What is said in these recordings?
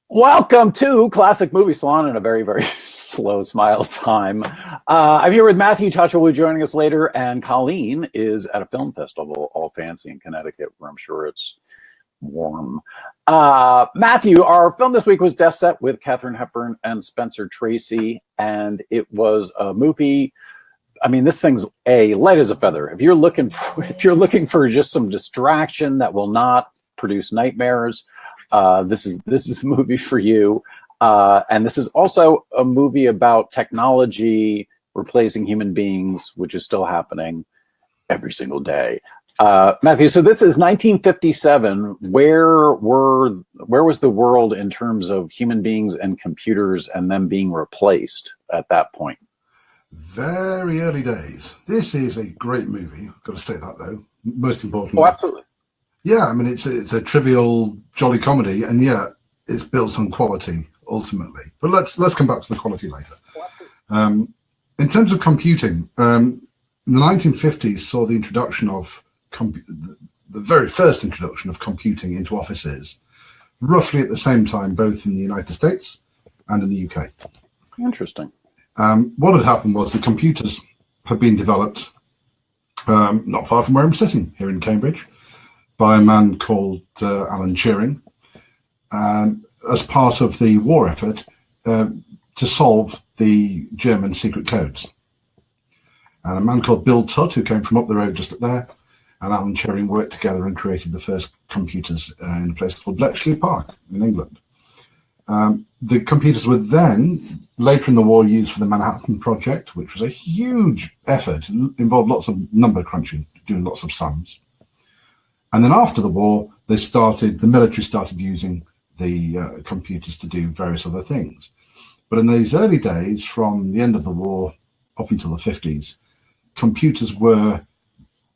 Welcome to Classic Movie Salon in a very, very slow smile time. I'm here with Matthew. Tachi will be joining us later, and Colleen is at a film festival, all fancy in Connecticut, where I'm sure it's warm. Matthew, our film this week was Death Set with Katharine Hepburn and Spencer Tracy, and it was a movie. I mean, this thing's light as a feather. If you're looking for just some distraction that will not produce nightmares, this is the movie for you. And this is also a movie about technology replacing human beings, which is still happening every single day. Matthew, so this is 1957. Where was the world in terms of human beings and computers and them being replaced at that point? Very early days. This is a great movie. I've got to state that, though. Most importantly. Oh, absolutely. Yeah, I mean, it's a trivial, jolly comedy, and yet it's built on quality, ultimately. But let's come back to the quality later. In terms of computing, in the 1950s saw the introduction of the very first introduction of computing into offices, roughly at the same time, both in the United States and in the UK. Interesting. What had happened was the computers had been developed not far from where I'm sitting, here in Cambridge, by a man called Alan Turing, as part of the war effort to solve the German secret codes. And a man called Bill Tutt, who came from up the road just up there, and Alan Turing worked together and created the first computers in a place called Bletchley Park in England. The computers were then, later in the war, used for the Manhattan Project, which was a huge effort. It involved lots of number crunching, doing lots of sums. And then after the war, the military started using the computers to do various other things. But in these early days, from the end of the war up until the 50s, computers were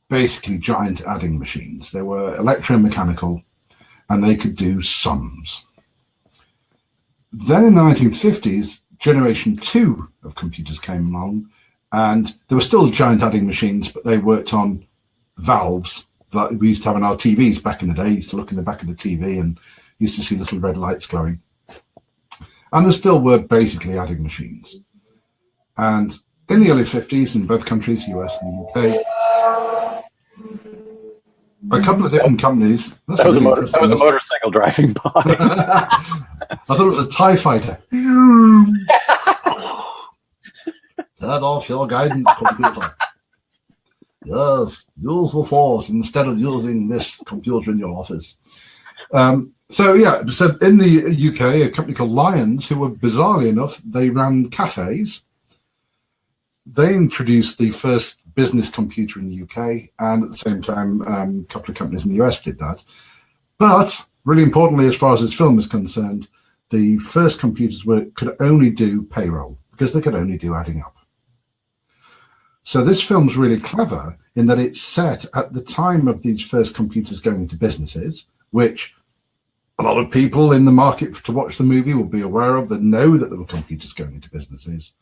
basically giant adding machines. They were electromechanical, and they could do sums. Then in the 1950s, generation 2 of computers came along, and they were still giant adding machines, but they worked on valves that we used to have in our TVs back in the day. You used to look in the back of the TV and used to see little red lights glowing. And there still were basically adding machines. And in the early 50s, in both countries, US and UK, a couple of different companies. That was a motorcycle driving by. I thought it was a TIE fighter. Turn off your guidance computer. Yes, use the force instead of using this computer in your office. So in the UK, a company called Lions, who were bizarrely enough, they ran cafes. They introduced the first business computer in the UK, and at the same time, a couple of companies in the US did that. But really importantly, as far as this film is concerned, the first computers could only do payroll because they could only do adding up. So this film's really clever in that it's set at the time of these first computers going into businesses, which a lot of people in the market to watch the movie will be aware of, that know that there were computers going into businesses.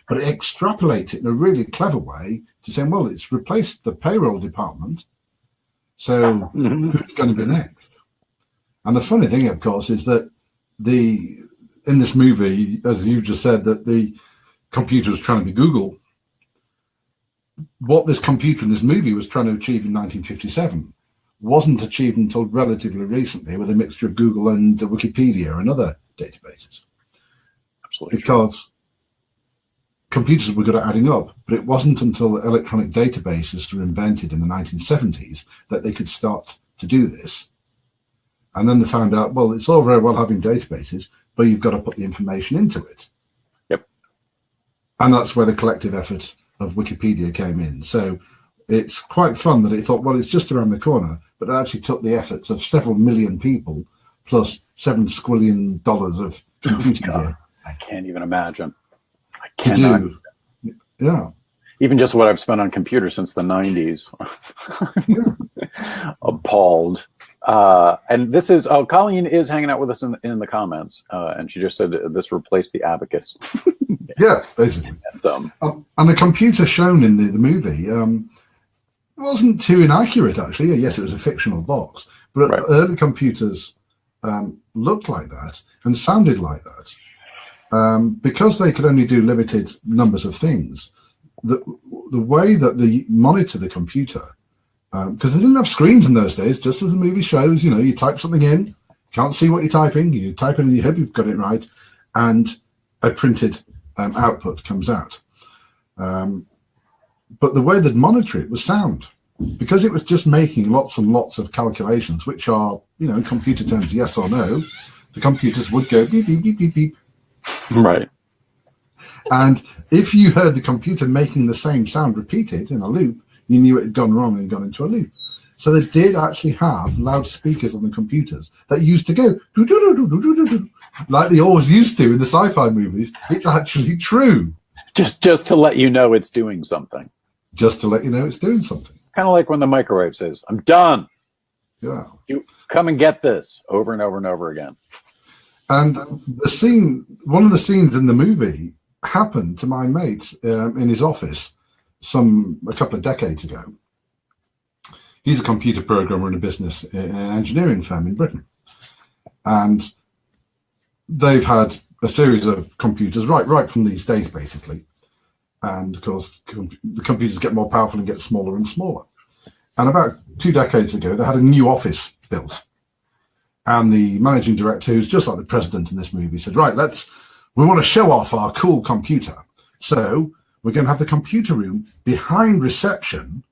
But it extrapolates it in a really clever way to say, well, it's replaced the payroll department, so who's going to be next? And the funny thing, of course, is that in this movie, as you just said, that the computer was trying to be Google. What this computer in this movie was trying to achieve in 1957 wasn't achieved until relatively recently with a mixture of Google and Wikipedia and other databases. Absolutely. Because computers were good at adding up, but it wasn't until electronic databases were invented in the 1970s that they could start to do this. And then they found out, well, it's all very well having databases, but you've got to put the information into it. Yep. And that's where the collective effort of Wikipedia came in. So it's quite fun that it thought, well, it's just around the corner, but it actually took the efforts of several million people plus $7 squillion of computing gear. I can't even imagine. To do. Yeah. Even just what I've spent on computers since the 90s. Appalled. And this is, Colleen is hanging out with us in the comments, and she just said this replaced the abacus. Yeah, basically. And the computer shown in the movie wasn't too inaccurate, actually. Yes, it was a fictional box, but early computers looked like that and sounded like that. Because they could only do limited numbers of things, the way that they monitor the computer, because they didn't have screens in those days, just as the movie shows, you know, you type something in, can't see what you're typing, you type it and you hope you've got it right, and a printed output comes out. But the way they'd monitor it was sound, because it was just making lots and lots of calculations, which are, you know, in computer terms, yes or no. The computers would go beep, beep, beep, beep, beep. Right. And if you heard the computer making the same sound repeated in a loop, you knew it had gone wrong and gone into a loop. So they did actually have loudspeakers on the computers that used to go do, do, do, do, do, do, do, like they always used to in the sci-fi movies. It's actually true. Just to let you know it's doing something. Just to let you know it's doing something. Kind of like when the microwave says, "I'm done. Yeah. You come and get this," over and over and over again. And the scene, one of the scenes in the movie happened to my mate in his office a couple of decades ago. He's a computer programmer in a business engineering firm in Britain. And they've had a series of computers right from these days, basically. And of course, the computers get more powerful and get smaller and smaller. And about 2 decades ago, they had a new office built. And the managing director, who's just like the president in this movie, said, right, we want to show off our cool computer. So we're going to have the computer room behind reception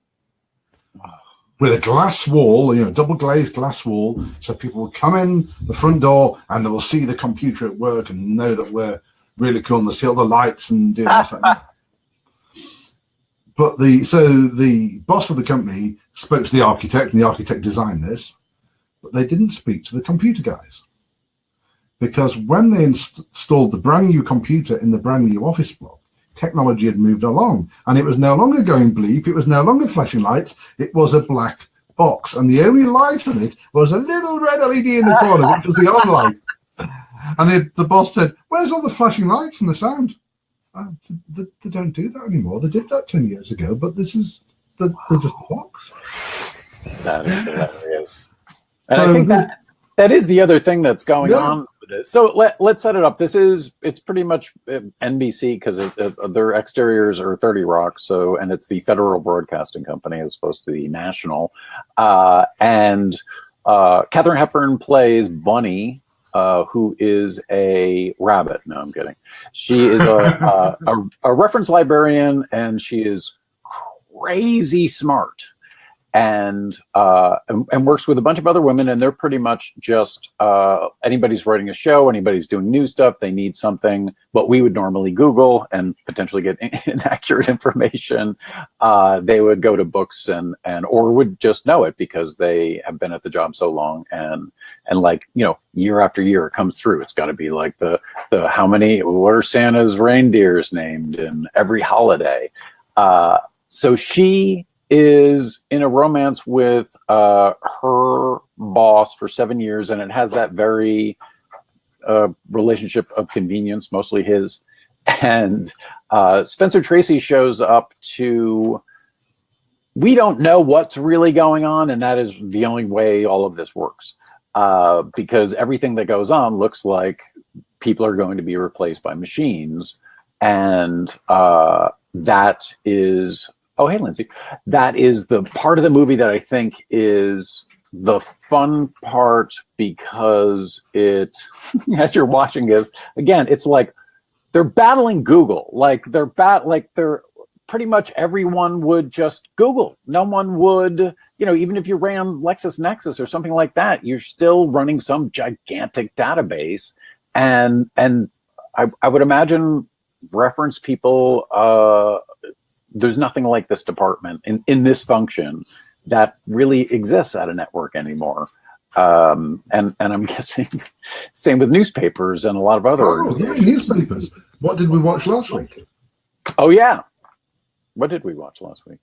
with a glass wall, you know, double glazed glass wall. So people will come in the front door and they will see the computer at work and know that we're really cool, and they'll see all the lights and do this, that, and that. But the boss of the company spoke to the architect, and the architect designed this, but they didn't speak to the computer guys. Because when they installed the brand new computer in the brand new office block, technology had moved along, and it was no longer going bleep, it was no longer flashing lights, it was a black box, and the only light on it was a little red LED in the corner, which was the on light. And the boss said, "Where's all the flashing lights and the sound?" They don't do that anymore. They did that 10 years ago, but they're just a box. That is hilarious. And I think that is the other thing that's going on with it. So let's set it up. It's pretty much NBC, because their exteriors are 30 Rock, and it's the Federal Broadcasting Company as opposed to the National. And Katharine Hepburn plays Bunny, who is a rabbit. No, I'm kidding. She is a reference librarian, and she is crazy smart, and works with a bunch of other women, and they're pretty much just anybody's writing a show, anybody's doing new stuff, they need something what we would normally Google and potentially get inaccurate information. They would go to books or would just know it because they have been at the job so long, and like, you know, year after year it comes through. It's got to be like the what are Santa's reindeers named in every holiday. So she is in a romance with her boss for 7 years, and it has that very relationship of convenience, mostly his. And Spencer Tracy shows up we don't know what's really going on, and that is the only way all of this works, because everything that goes on looks like people are going to be replaced by machines, and that is... Oh, hey, Lindsay. That is the part of the movie that I think is the fun part, because it, as you're watching this, again, it's like they're battling Google. Like they're pretty much everyone would just Google. No one would, you know, even if you ran LexisNexis or something like that, you're still running some gigantic database. And I would imagine reference people, there's nothing like this department in this function that really exists at a network anymore. And I'm guessing same with newspapers and a lot of other organizations. Newspapers. What did we watch last week? Oh, yeah. What did we watch last week?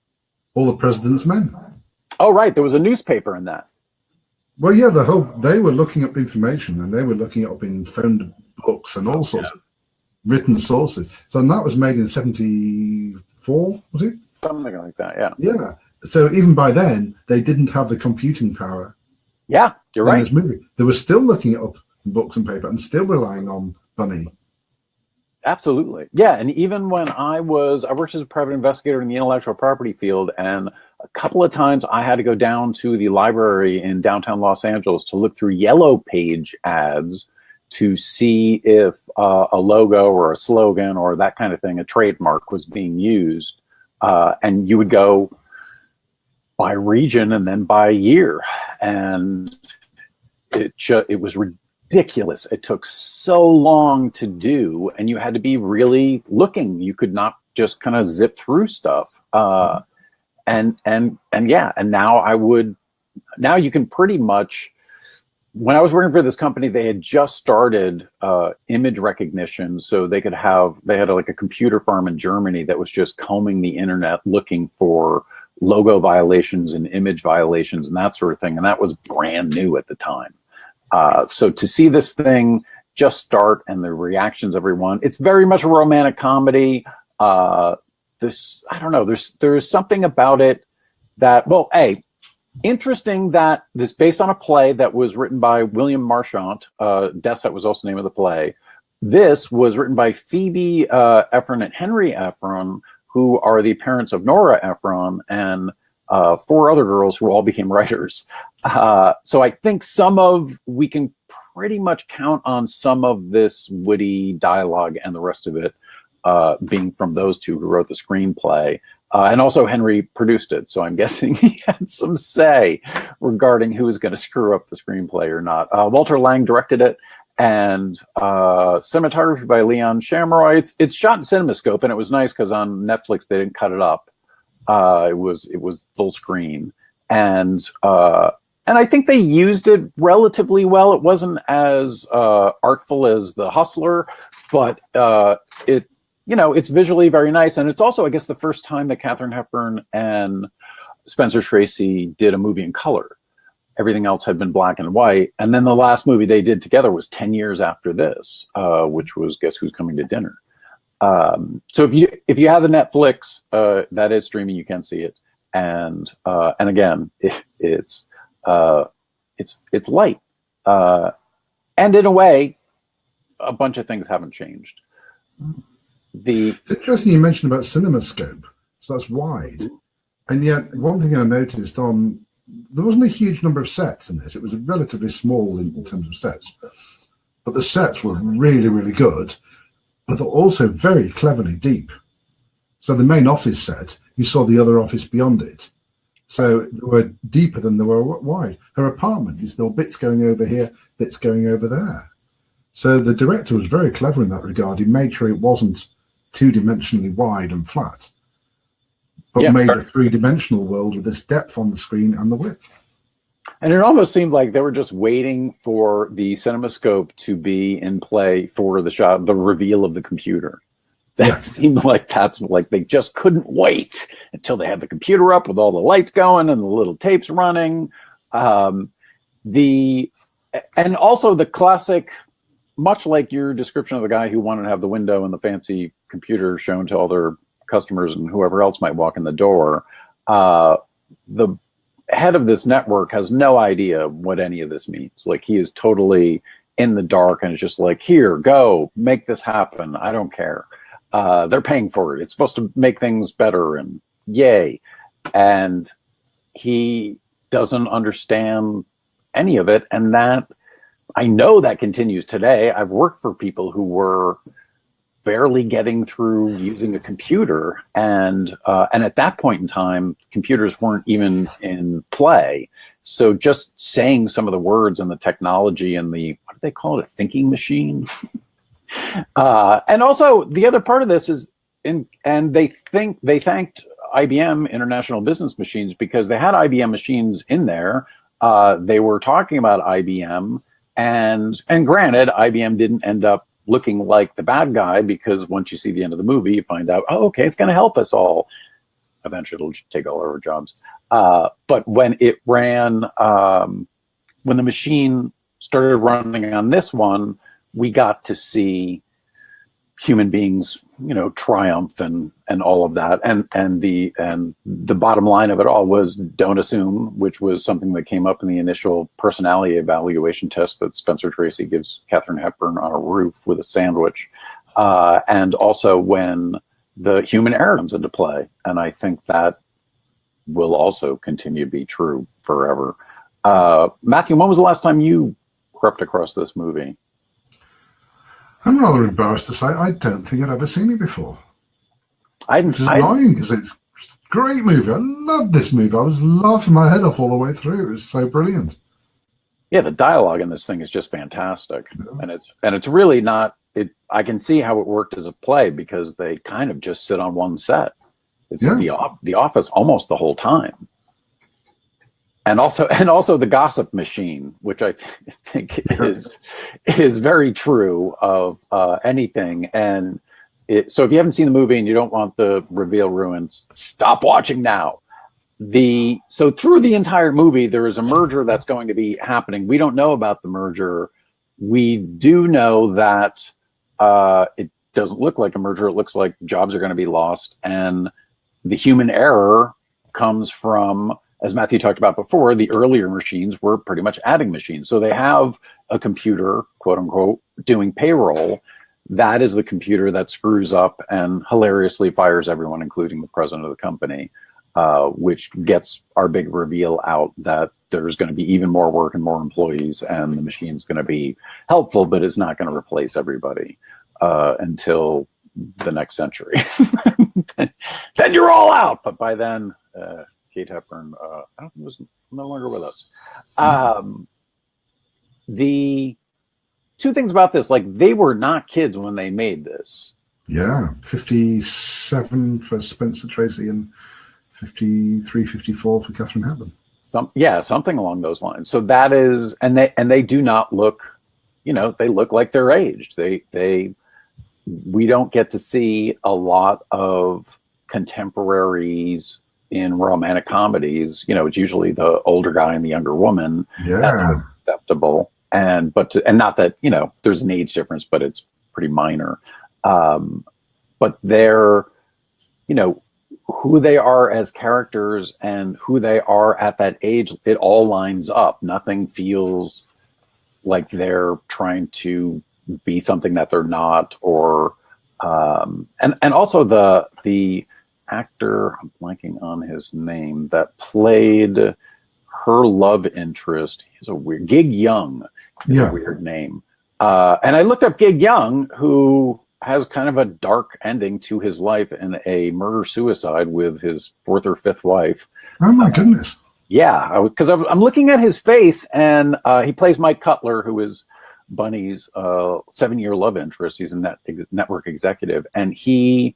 All the President's Men. Oh, right. There was a newspaper in that. Well, yeah, they were looking up information, and they were looking up in phone books and all sorts of written sources. So that was made in 1974, was it? Something like that, yeah. Yeah. So even by then, they didn't have the computing power. Yeah. You're in right. this movie. They were still looking it up in books and paper and still relying on Bunny. Absolutely. Yeah. And even when I worked as a private investigator in the intellectual property field, and a couple of times I had to go down to the library in downtown Los Angeles to look through yellow page ads to see if a logo or a slogan or that kind of thing, a trademark, was being used. And you would go by region and then by year. And it was ridiculous. It took so long to do, and you had to be really looking. You could not just kind of zip through stuff. And now you can pretty much. When I was working for this company, they had just started image recognition, so they had like a computer farm in Germany that was just combing the internet looking for logo violations and image violations and that sort of thing, and that was brand new at the time. So to see this thing just start and the reactions of everyone, it's very much a romantic comedy. I don't know, there's something about it that, well, interesting that this is based on a play that was written by William Marchant. Deset was also the name of the play. This was written by Phoebe Ephron and Henry Ephron, who are the parents of Nora Ephron and 4 other girls who all became writers. So I think we can pretty much count on some of this witty dialogue and the rest of it being from those two who wrote the screenplay. And also Henry produced it, so I'm guessing he had some say regarding who was going to screw up the screenplay or not. Walter Lang directed it, and cinematography by Leon Shamroy. It's shot in CinemaScope, and it was nice because on Netflix they didn't cut it up. It was full screen, and I think they used it relatively well. It wasn't as artful as The Hustler, but it's visually very nice. And it's also, I guess, the first time that Katharine Hepburn and Spencer Tracy did a movie in color. Everything else had been black and white. And then the last movie they did together was 10 years after this, which was Guess Who's Coming to Dinner. So if you have the Netflix, that is streaming, you can see it. And again, it's light. And in a way, a bunch of things haven't changed. It's interesting you mentioned about CinemaScope, so that's wide. And yet, one thing I noticed there wasn't a huge number of sets in this. It was relatively small in terms of sets. But the sets were really, really good, but they're also very cleverly deep. So the main office set, you saw the other office beyond it. So they were deeper than they were wide. Her apartment, there were bits going over here, bits going over there. So the director was very clever in that regard. He made sure it wasn't two-dimensionally wide and flat, but made a three-dimensional world with this depth on the screen and the width. And it almost seemed like they were just waiting for the CinemaScope to be in play for the reveal of the computer. That seemed like they just couldn't wait until they had the computer up with all the lights going and the little tapes running. And also the classic, much like your description of the guy who wanted to have the window and the fancy computer shown to all their customers and whoever else might walk in the door, the head of this network has no idea what any of this means. Like, he is totally in the dark, and it's just like, here, go, make this happen. I don't care. They're paying for it. It's supposed to make things better, and yay. And he doesn't understand any of it. And that, I know that continues today. I've worked for people who were barely getting through using a computer, and at that point in time, computers weren't even in play. So just saying some of the words and the technology and what do they call it, a thinking machine? And also the other part of this is, and they thanked IBM, International Business Machines, because they had IBM machines in there. They were talking about IBM, and granted, IBM didn't end up looking like the bad guy, because once you see the end of the movie, you find out, oh, okay, it's going to help us all. Eventually, it'll take all our jobs. But when it ran, when the machine started running on this one, we got to see human beings, triumph and all of that. And the bottom line of it all was don't assume, which was something that came up in the initial personality evaluation test that Spencer Tracy gives Katharine Hepburn on a roof with a sandwich. And also when the human error comes into play. And I think that will also continue to be true forever. Matthew, when was the last time you crept across this movie? I'm rather embarrassed to say I don't think I'd ever seen it before. Which is annoying because it's a great movie. I love this movie. I was laughing my head off all the way through. It was so brilliant. Yeah, the dialogue in this thing is just fantastic. Yeah. And it's really not I can see how it worked as a play because they kind of just sit on one set. It's the office almost the whole time. And also the gossip machine, which I think is very true of anything. And so if you haven't seen the movie and you don't want the reveal ruined, stop watching now. So through the entire movie, there is a merger that's going to be happening. We don't know about the merger. We do know that it doesn't look like a merger. It looks like jobs are going to be lost. And the human error comes from, as Matthew talked about before, the earlier machines were pretty much adding machines. So they have a computer, quote unquote, doing payroll. That is the computer that screws up and hilariously fires everyone, including the president of the company, which gets our big reveal out that there's going to be even more work and more employees, and the machine's going to be helpful, but it's not going to replace everybody until the next century. Then you're all out. But by then, Kate Hepburn, was no longer with us. The two things about this, like they were not kids when they made this. Yeah, 57 for Spencer Tracy and 53, 54 for Katharine Hepburn. Something along those lines. So that is, and they do not look, they look like they're aged. We don't get to see a lot of contemporaries in romantic comedies. It's usually the older guy and the younger woman. Yeah, that's acceptable. And not that there's an age difference, but it's pretty minor. But they're who they are as characters and who they are at that age, it all lines up. Nothing feels like they're trying to be something that they're not, or and also the actor, I'm blanking on his name, that played her love interest. He's a weird Gig Young. A weird name. And I looked up Gig Young, who has kind of a dark ending to his life in a murder-suicide with his fourth or fifth wife. Oh my goodness. Yeah, because I'm looking at his face, and he plays Mike Cutler, who is Bunny's 7-year love interest. He's a network executive, and he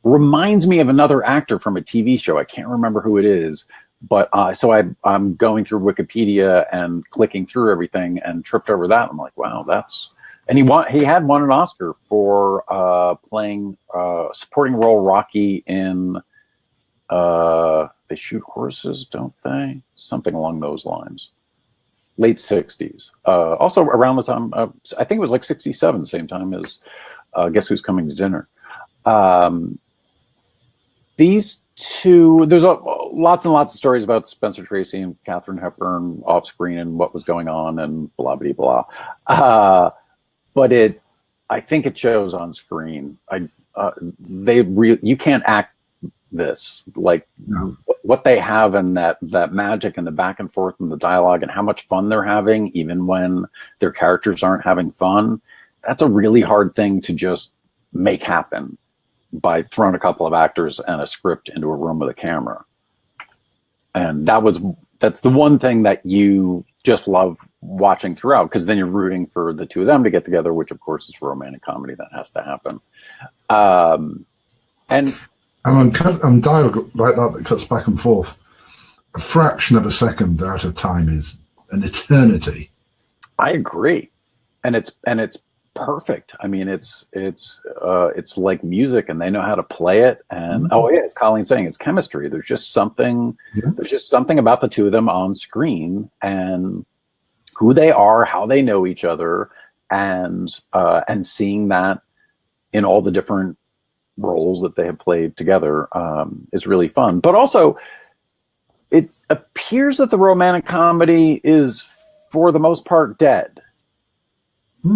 reminds me of another actor from a TV show. I can't remember who it is, but so I'm going through Wikipedia and clicking through everything and tripped over that. I'm like, wow, that's... And he had won an Oscar for playing supporting role Rocky in They Shoot Horses, Don't They? Something along those lines. Late 60s. Also around the time, I think it was like 67, same time as Guess Who's Coming to Dinner. These two, there's lots and lots of stories about Spencer Tracy and Katharine Hepburn off screen and what was going on and blah, blah, blah. But I think it shows on screen. You can't act this, like what they have and that magic and the back and forth and the dialogue and how much fun they're having, even when their characters aren't having fun. That's a really hard thing to just make happen by throwing a couple of actors and a script into a room with a camera. And that's the one thing that you just love watching throughout, because then you're rooting for the two of them to get together, which of course is a romantic comedy that has to happen. And on dialogue like that cuts back and forth, a fraction of a second out of time is an eternity. I agree, and it's perfect. I mean, it's like music, and they know how to play it. And it's Colleen saying it's chemistry. There's just something. There's just something about the two of them on screen and who they are, how they know each other, and seeing that in all the different roles that they have played together is really fun. But also, it appears that the romantic comedy is, for the most part, dead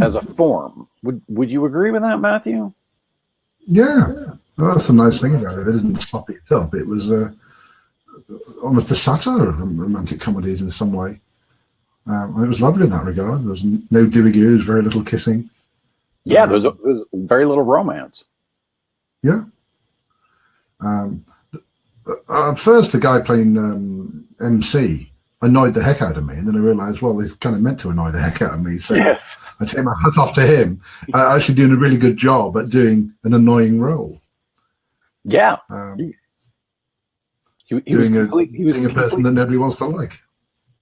as a form. Would you agree with that, Matthew? Yeah, well, that's the nice thing about it. They didn't slop it up. It was almost a satire of romantic comedies in some way. And it was lovely in that regard. There was no dooby-goos, very little kissing. Yeah, there's very little romance. Yeah. At first, the guy playing MC annoyed the heck out of me, and then I realised, well, he's kind of meant to annoy the heck out of me. So yes. I take my hat off to him. Actually doing a really good job at doing an annoying role. Yeah. He was a person that nobody wants to like.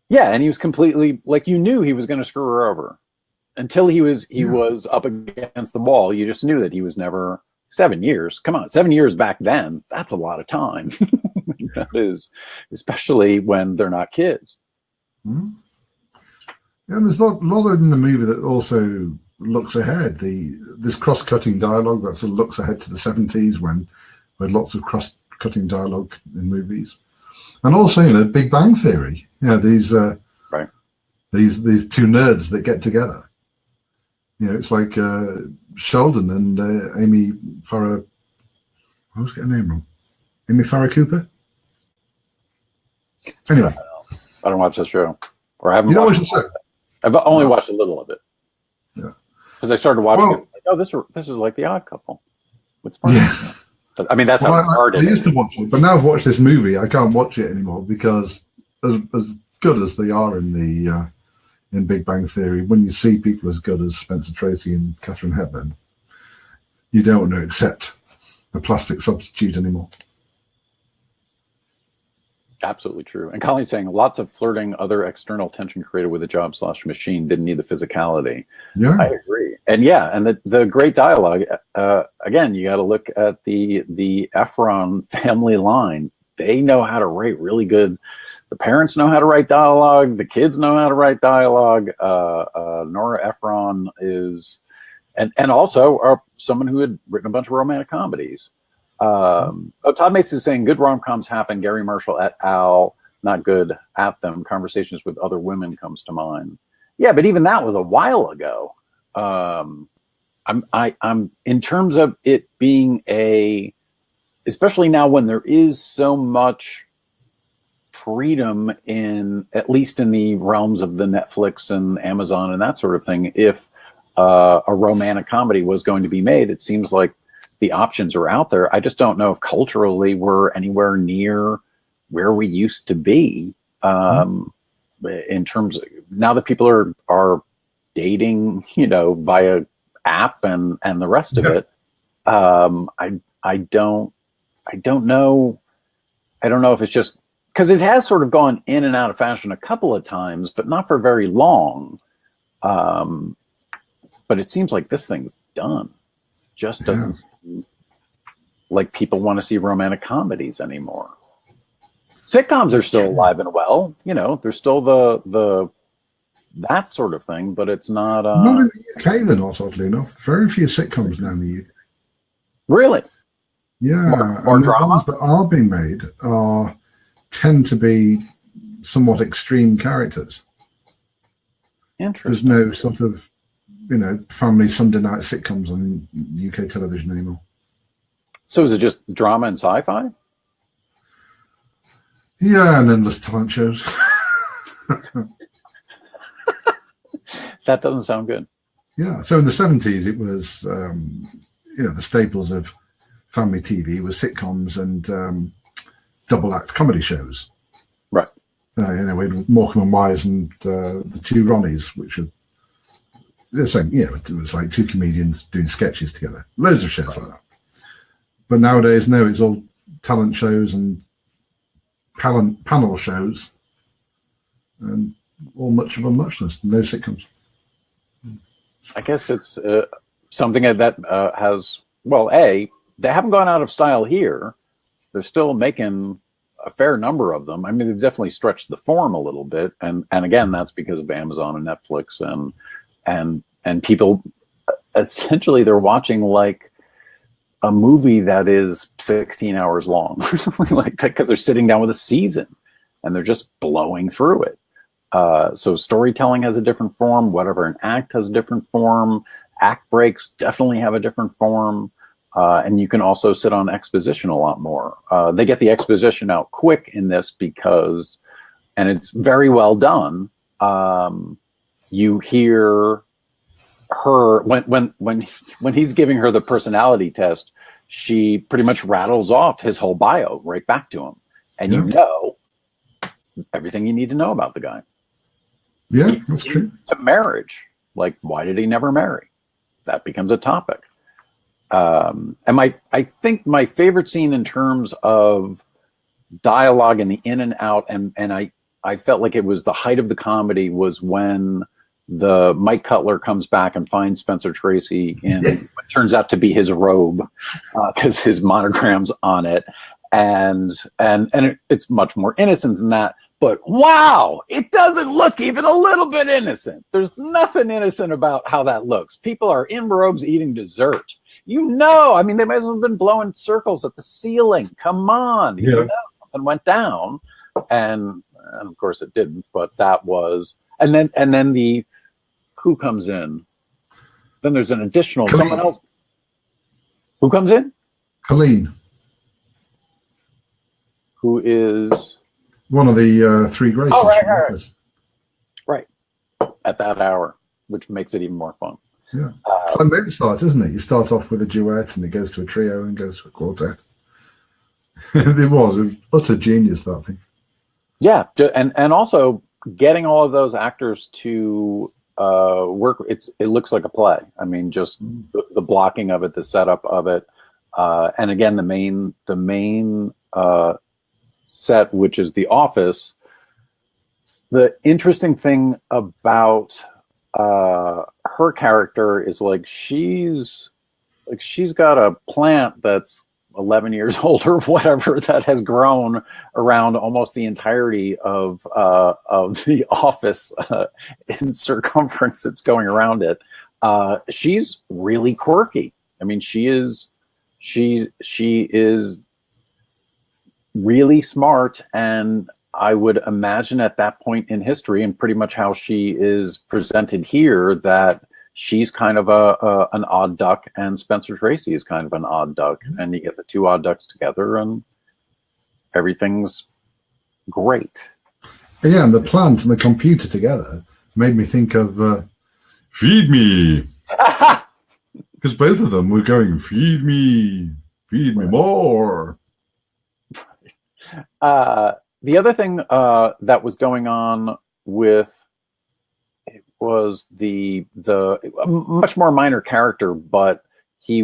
Yeah, and he was completely, like, you knew he was going to screw her over. Until he was up against the wall, you just knew that he was never... 7 years. Come on, 7 years back then, that's a lot of time. That is, especially when they're not kids. Mm-hmm. And there's a lot in the movie that also looks ahead. This cross-cutting dialogue that sort of looks ahead to the 70s when we had lots of cross-cutting dialogue in movies. And also, Big Bang Theory. These these two nerds that get together. It's like Sheldon and Amy Farrah. I always get her name wrong. Amy Farrah Cooper. Anyway, I don't watch this show, or I haven't. You don't watch the show? I've only watched a little of it. Yeah, because I started watching it. Like, oh, this is like The Odd Couple. What's part of it? I mean, that's how it started. I used to watch it, but now I've watched this movie. I can't watch it anymore because as good as they are in Big Bang Theory, when you see people as good as Spencer Tracy and Katharine Hepburn, you don't want to accept a plastic substitute anymore. Absolutely true. And Colleen's saying lots of flirting, other external tension created with a job/machine, didn't need the physicality. Yeah, I agree. And the great dialogue. Again, you got to look at the Efron family line. They know how to write really good. The parents know how to write dialogue. The kids know how to write dialogue. Nora Ephron is, and also someone who had written a bunch of romantic comedies. Todd Mason is saying good rom-coms happen. Gary Marshall et al. Not good at them. Conversations with other women comes to mind. Yeah, but even that was a while ago. I'm in terms of it being especially now when there is so much freedom at least in the realms of the Netflix and Amazon and that sort of thing. If a romantic comedy was going to be made, it seems like the options are out there. I just don't know if culturally we're anywhere near where we used to be in terms of now that people are dating, via app and the rest of it. I don't know. I don't know if it's just because it has sort of gone in and out of fashion a couple of times, but not for very long. But it seems like this thing's done. Just doesn't seem like people want to see romantic comedies anymore. Sitcoms are still alive and well. There's still the that sort of thing, but it's not. Not in the UK, they're not, oddly enough. Very few sitcoms now in the UK. Really? Yeah, more and drama? The ones that are being made tend to be somewhat extreme characters. Interesting. There's no sort of, family Sunday night sitcoms on UK television anymore. So is it just drama and sci-fi? Yeah, and endless talent shows. That doesn't sound good. Yeah, so in the 70s, it was, the staples of family TV was sitcoms and double act comedy shows. Right. We had Morecambe and Wise and the Two Ronnies, which are the same. It was like two comedians doing sketches together. Loads of shows like that. But nowadays, no, it's all talent shows and panel shows, and all much of a muchness. No sitcoms. I guess it's something that has they haven't gone out of style here. They're still making a fair number of them. I mean, they've definitely stretched the form a little bit, and again, that's because of Amazon and Netflix and people essentially they're watching like a movie that is 16 hours long or something like that, because they're sitting down with a season and they're just blowing through it. So storytelling has a different form. Whatever an act has a different form. Act breaks definitely have a different form. And you can also sit on exposition a lot more. They get the exposition out quick in this because, and it's very well done. You hear her when he's giving her the personality test, she pretty much rattles off his whole bio right back to him, and you know everything you need to know about the guy. Yeah, that's true. To marriage, like, why did he never marry? That becomes a topic. And I think my favorite scene in terms of dialogue and the in and out, and I felt like it was the height of the comedy, was when the Mike Cutler comes back and finds Spencer Tracy in what turns out to be his robe, because his monogram's on it, and it's much more innocent than that. But wow, it doesn't look even a little bit innocent. There's nothing innocent about how that looks. People are in robes eating dessert. I mean, they might as well have been blowing circles at the ceiling. Come on, something went down, and of course it didn't. But that was, and then the who comes in? Then there's an additional Colleen. Someone else. Who comes in? Colleen, who is one of the three graces. Oh, right. At that hour, which makes it even more fun. Yeah, like Mozart, isn't it? You start off with a duet, and it goes to a trio, and goes to a quartet. It was utter genius, that thing. Yeah, and also getting all of those actors to work. It looks like a play. I mean, just the blocking of it, the setup of it, and again, the main set, which is the office. The interesting thing about her character is she's got a plant that's 11 years old or whatever, that has grown around almost the entirety of the office in circumference that's going around it. She's really quirky. I mean, she is really smart, and I would imagine at that point in history, and pretty much how she is presented here, that she's kind of an odd duck, and Spencer Tracy is kind of an odd duck, and you get the two odd ducks together, and everything's great. Yeah, and the plant and the computer together made me think of Feed Me, because both of them were going, feed me more. The other thing that was going on with it was the much more minor character, but he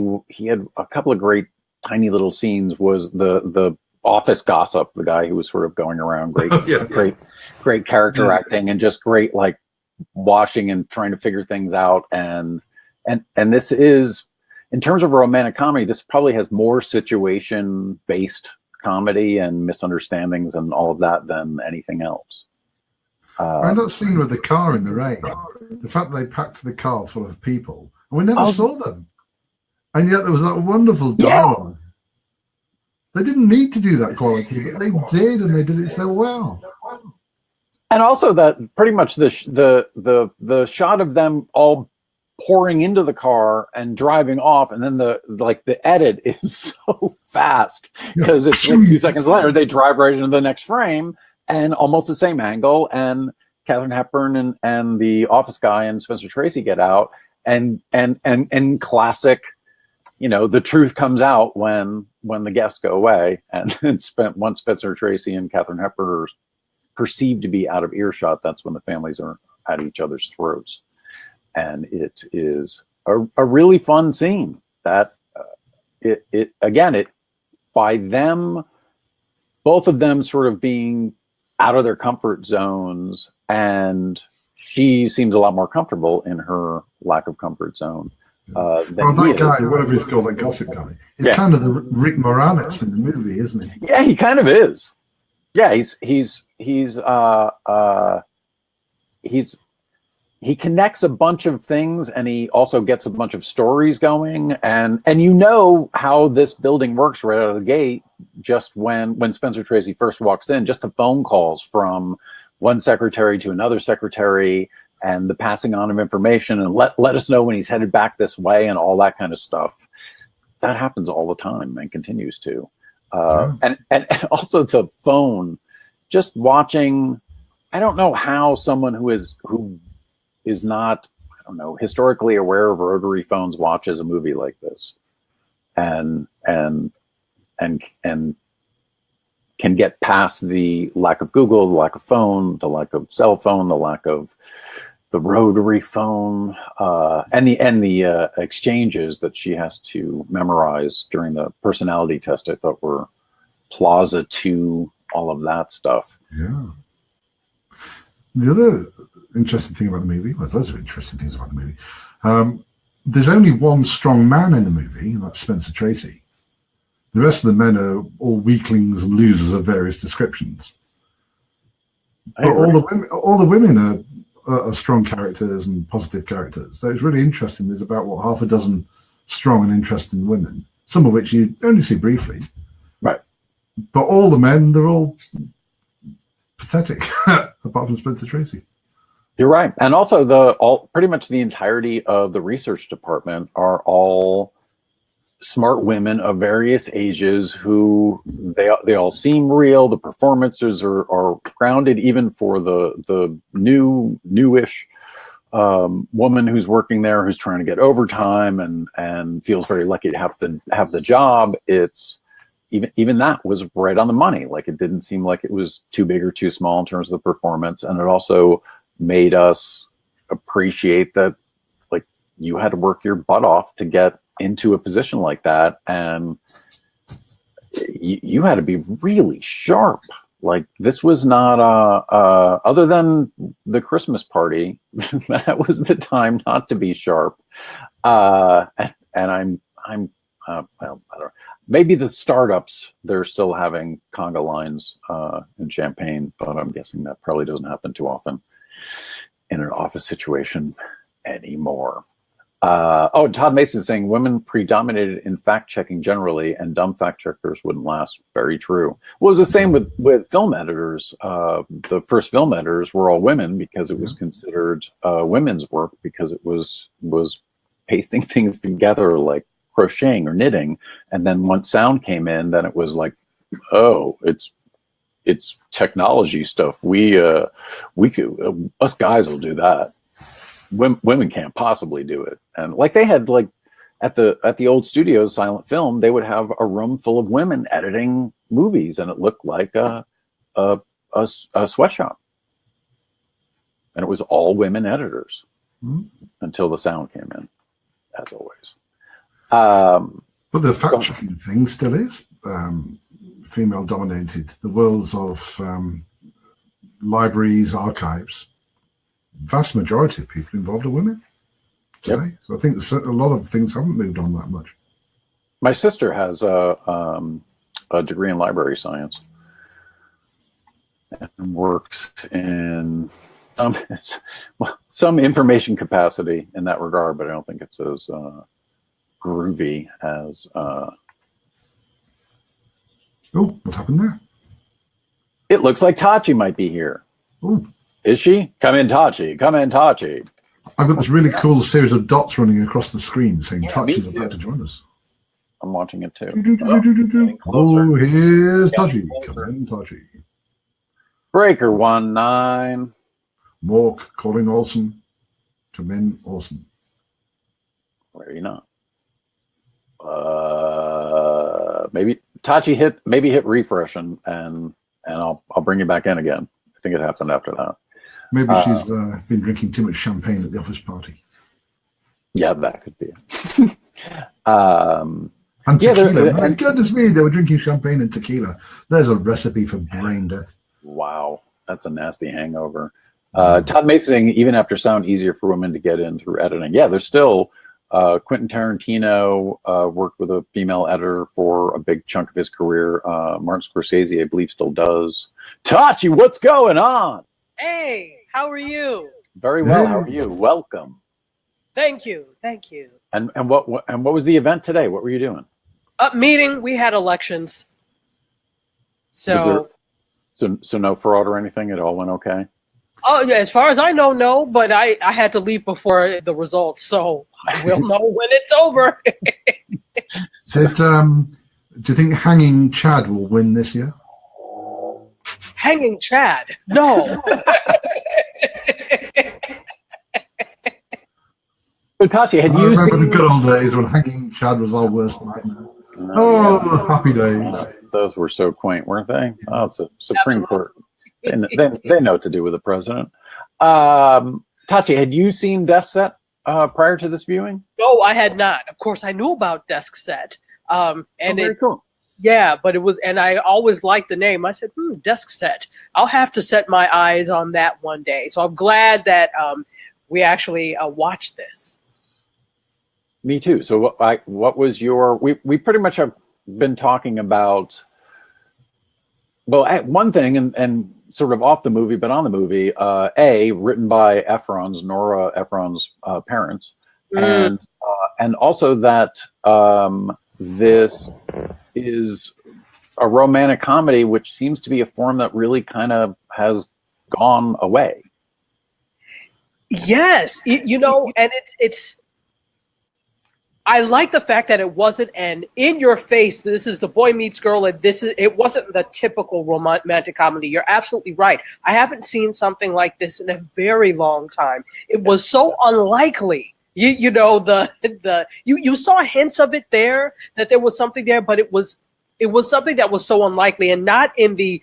had a couple of great tiny little scenes. Was the office gossip, the guy who was sort of going around, great character acting, and just great washing and trying to figure things out. And this is, in terms of a romantic comedy, this probably has more situation based comedy and misunderstandings and all of that than anything else. And that scene with the car in the rain, the fact that they packed the car full of people and we never saw them, and yet there was that wonderful dialogue. They didn't need to do that quality, but they did, and they did it so well. And also that pretty much the shot of them all pouring into the car and driving off, and then the edit is so fast, because it's a few seconds later they drive right into the next frame and almost the same angle, and Katharine Hepburn and the office guy and Spencer Tracy get out, and classic, the truth comes out when the guests go away, and once Spencer Tracy and Katharine Hepburn are perceived to be out of earshot, that's when the families are at each other's throats. And it is a really fun scene. That it by them, both of them sort of being out of their comfort zones, and she seems a lot more comfortable in her lack of comfort zone. That guy, whatever he's called, that gossip guy, is kind of the Rick Moranis in the movie, isn't he? Yeah, he kind of is. Yeah, he's he connects a bunch of things, and he also gets a bunch of stories going, and you know how this building works right out of the gate. Just when Spencer Tracy first walks in, just the phone calls from one secretary to another secretary, and the passing on of information, and let us know when he's headed back this way, and all that kind of stuff. That happens all the time and continues to. And also the phone, just watching. I don't know how someone who is not, I don't know, historically aware of rotary phones watches a movie like this, and can get past the lack of Google, the lack of phone, the lack of cell phone, the lack of the rotary phone, and the exchanges that she has to memorize during the personality test. I thought were Plaza 2, all of that stuff. Yeah. The other interesting thing about the movie, well, loads of interesting things about the movie. There's only one strong man in the movie, and that's Spencer Tracy. The rest of the men are all weaklings and losers of various descriptions. But all the women are strong characters and positive characters. So it's really interesting. There's about half a dozen strong and interesting women, some of which you only see briefly. Right. But all the men, they're all pathetic, apart from Spencer Tracy. You're right. And also pretty much the entirety of the research department are all smart women of various ages who they all seem real. The performances are grounded, even for the newish woman who's working there, who's trying to get overtime and feels very lucky to have the job. It's even that was right on the money. Like, it didn't seem like it was too big or too small in terms of the performance. And it also made us appreciate that, like, you had to work your butt off to get into a position like that, and you had to be really sharp. Like, this was not other than the Christmas party, that was the time not to be sharp. And I'm well, I don't know. Maybe the startups, they're still having conga lines in Champagne, but I'm guessing that probably doesn't happen too often in an office situation anymore. Todd Mason saying women predominated in fact-checking generally, and dumb fact-checkers wouldn't last. Very true. Well, it was the same with film editors. The first film editors were all women because it was considered women's work, because it was pasting things together like crocheting or knitting. And then once sound came in, then it was like, oh, it's technology stuff. We could, us guys will do that. Women can't possibly do it. And like, they had, like, at the old studios, Silent Film, they would have a room full of women editing movies, and it looked like a sweatshop. And it was all women editors until the sound came in, as always. But the fact-checking thing still is female-dominated. The worlds of libraries, archives, vast majority of people involved are women today. Yep. So I think a lot of things haven't moved on that much. My sister has a degree in library science and works in some information capacity in that regard, but I don't think it's as groovy as. Oh, what happened there? It looks like Tachi might be here. Oh. Is she? Come in, Tachi. Come in, Tachi. I've got this really cool series of dots running across the screen saying Tachi's about to join us. I'm watching it too. Oh, here's Tachi. Come in, Tachi. Breaker 19. Mork, Colleen Olsen. Come in, Olsen. Where are you not? Maybe Tachi hit refresh and I'll bring you back in again. I think it happened after that. Maybe she's been drinking too much champagne at the office party. Yeah, that could be it. And tequila. My goodness me, they were drinking champagne and tequila. There's a recipe for brain death. Wow, that's a nasty hangover. Todd Mason saying, even after sound, easier for women to get in through editing. Yeah, there's still Quentin Tarantino worked with a female editor for a big chunk of his career. Martin Scorsese, I believe, still does. Tachi, what's going on? Hey, how are you? Very well. How are you? Welcome. Thank you. Thank you. And what was the event today? What were you doing? Meeting. We had elections. So no fraud or anything? It all went okay? Oh, yeah, as far as I know, no, but I had to leave before the results, so I will know when it's over. So, do you think Hanging Chad will win this year? Hanging Chad? No. But Tachi, had I you remember seen the good old days when Hanging Chad was our worst nightmare. Happy days. Those were so quaint, weren't they? Oh, it's a Supreme Court. They know what to do with the president. Tachi, had you seen Desk Set prior to this viewing? No, I had not. Of course, I knew about Desk Set. Very cool. Yeah, but it was, and I always liked the name. I said, Desk Set. I'll have to set my eyes on that one day. So I'm glad that we actually watched this. Me too. So what was your? We pretty much have been talking about. Well, one thing, and sort of off the movie, but on the movie, written by Nora Ephron's parents, and also that this is a romantic comedy, which seems to be a form that really kind of has gone away. Yes, and it's. I like the fact that it wasn't an in-your-face, this is the boy meets girl, and it wasn't the typical romantic comedy. You're absolutely right. I haven't seen something like this in a very long time. It was so unlikely. You saw hints of it there, that there was something there, but it was something that was so unlikely, and not in the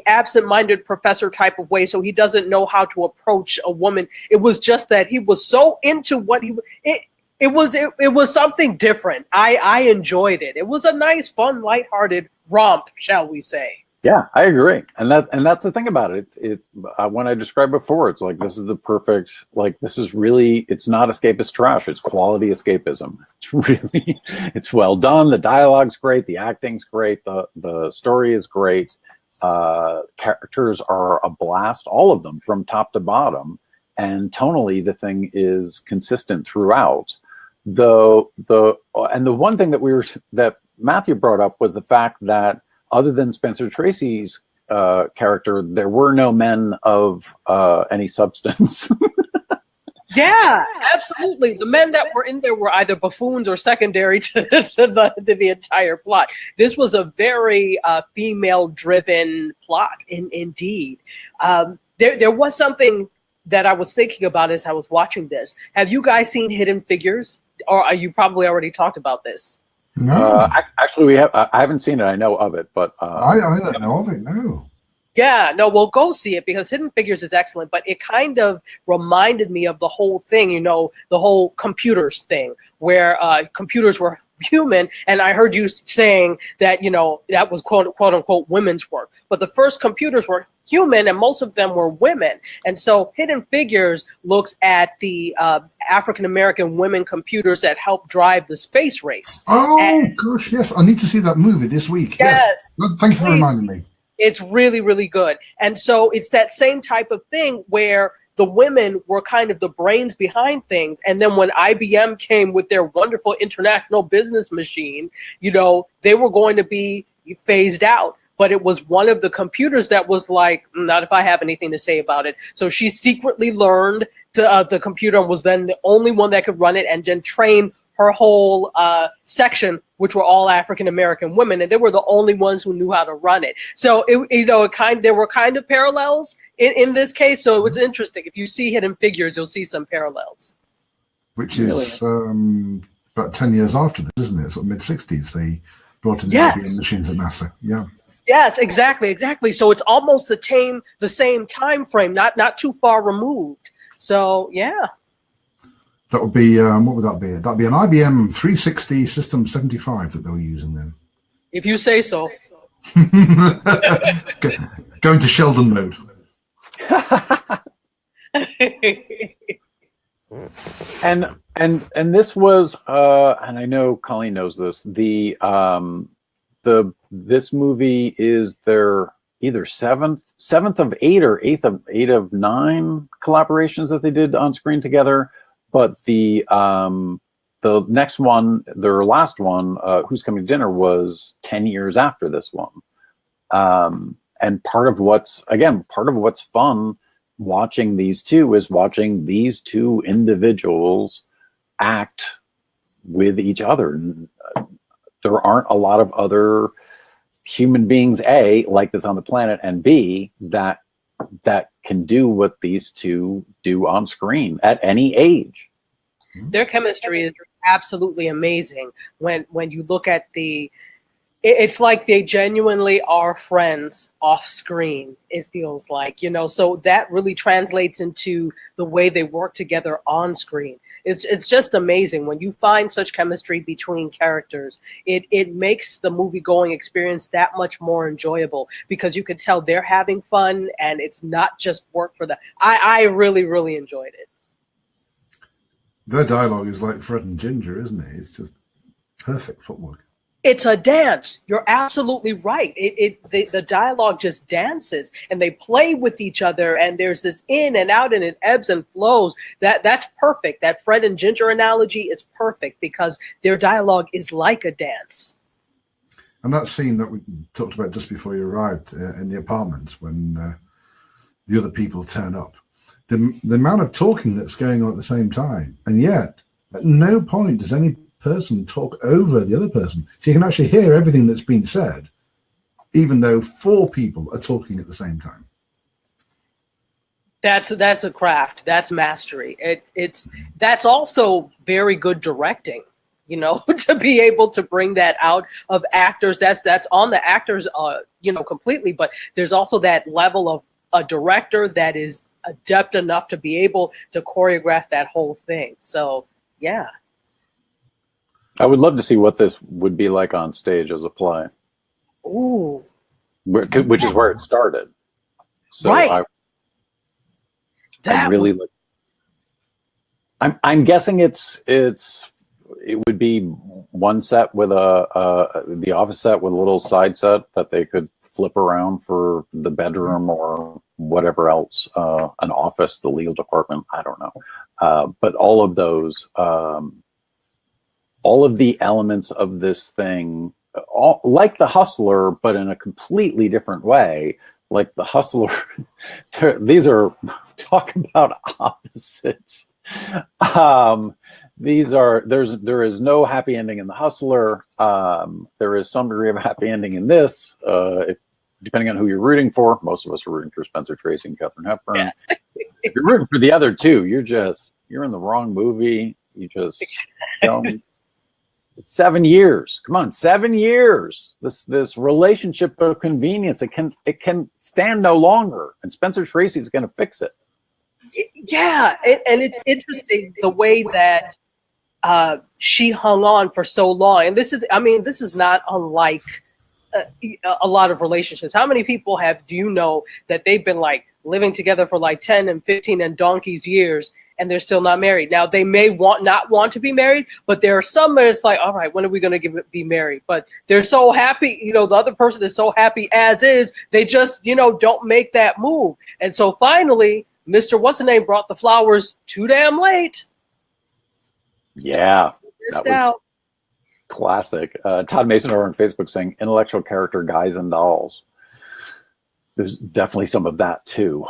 absent-minded professor type of way, so he doesn't know how to approach a woman. It was just that he was so into what it was something different. I enjoyed it. It was a nice, fun, lighthearted romp, shall we say? Yeah, I agree, and that's the thing about it. When I described before, it's like this is the perfect. Like this is really. It's not escapist trash. It's quality escapism. It's well done. The dialogue's great. The acting's great. The story is great. Characters are a blast. All of them from top to bottom, and tonally, the thing is consistent throughout. The one thing that Matthew brought up was the fact that other than Spencer Tracy's character, there were no men of any substance. Yeah, absolutely. The men that were in there were either buffoons or secondary to the entire plot. This was a very female-driven plot, indeed. There was something that I was thinking about as I was watching this. Have you guys seen Hidden Figures? Or you probably already talked about this? No. Actually, I haven't seen it. I know of it, but I don't know of it. No. Yeah, no, well, go see it because Hidden Figures is excellent, but it kind of reminded me of the whole thing, the whole computers thing, where computers were human, and I heard you saying that, that was quote unquote women's work, but the first computers were human, and most of them were women, and so Hidden Figures looks at the African-American women computers that helped drive the space race. Oh, gosh, yes, I need to see that movie this week. Yes. Thank you for reminding me. It's really, really good. And so it's that same type of thing where the women were kind of the brains behind things. And then when IBM came with their wonderful international business machine, they were going to be phased out. But it was one of the computers that was like, not if I have anything to say about it. So she secretly learned the computer and was then the only one that could run it, and then trained her whole section, which were all African-American women, and they were the only ones who knew how to run it. So there were kind of parallels in this case. So it was interesting. If you see Hidden Figures, you'll see some parallels. Which is about 10 years after this, isn't it? Sort of mid-60s, they brought in the IBM machines at NASA. Yeah. Yes, exactly. So it's almost the same time frame, not too far removed. So yeah. That would be, what would that be? That'd be an IBM 360 System 75 that they were using then. If you say so. Going to Sheldon mode. and this was, and I know Colleen knows this. This movie is their either seventh of eight or eighth of eight of nine collaborations that they did on screen together. But the next one, their last one, Who's Coming to Dinner, was 10 years after this one. And part of what's fun watching these two is watching these two individuals act with each other. There aren't a lot of other human beings, A, like this on the planet, and B, that can do what these two do on screen at any age. Their chemistry is absolutely amazing. When you look at it's like they genuinely are friends off screen, it feels like, so that really translates into the way they work together on screen. It's just amazing. When you find such chemistry between characters, it makes the movie going experience that much more enjoyable, because you can tell they're having fun and it's not just work for them. I really, really enjoyed it. Their dialogue is like Fred and Ginger, isn't it? It's just perfect footwork. It's a dance. You're absolutely right. The dialogue just dances, and they play with each other, and there's this in and out, and it ebbs and flows. That's perfect. That Fred and Ginger analogy is perfect, because their dialogue is like a dance. And that scene that we talked about just before you arrived in the apartment, when the other people turn up, the amount of talking that's going on at the same time, and yet at no point does any person talk over the other person, so you can actually hear everything that's been said, even though four people are talking at the same time. That's a craft. That's mastery. That's also very good directing, to be able to bring that out of actors. That's on the actors, completely. But there's also that level of a director that is adept enough to be able to choreograph that whole thing. So, yeah. I would love to see what this would be like on stage as a play. Ooh. Which is where it started. So right. I'm guessing it would be one set with the office set with a little side set that they could flip around for the bedroom or whatever else, an office, the legal department, I don't know. But all of those, all of the elements of this thing, like The Hustler, but in a completely different way. Like The Hustler, these are, talk about opposites. There is no happy ending in The Hustler. There is some degree of happy ending in this, depending on who you're rooting for. Most of us are rooting for Spencer Tracy and Katharine Hepburn. Yeah. If you're rooting for the other two, you're in the wrong movie. You just don't. It's 7 years. Come on, 7 years. This relationship of convenience, it can stand no longer, and Spencer Tracy is going to fix it. Yeah, and it's interesting the way that she hung on for so long. And this is not unlike a lot of relationships. How many people do you know that they've been like living together for like 10 and 15 and donkey's years, and they're still not married? Now, they may not want to be married, but there are some that it's like, all right, when are we going to be married? But they're so happy, the other person is so happy as is, they just, don't make that move. And so finally, Mr. What's-Her-Name brought the flowers too damn late. Yeah, that was classic. Todd Mason over on Facebook saying, intellectual character guys and dolls. There's definitely some of that too.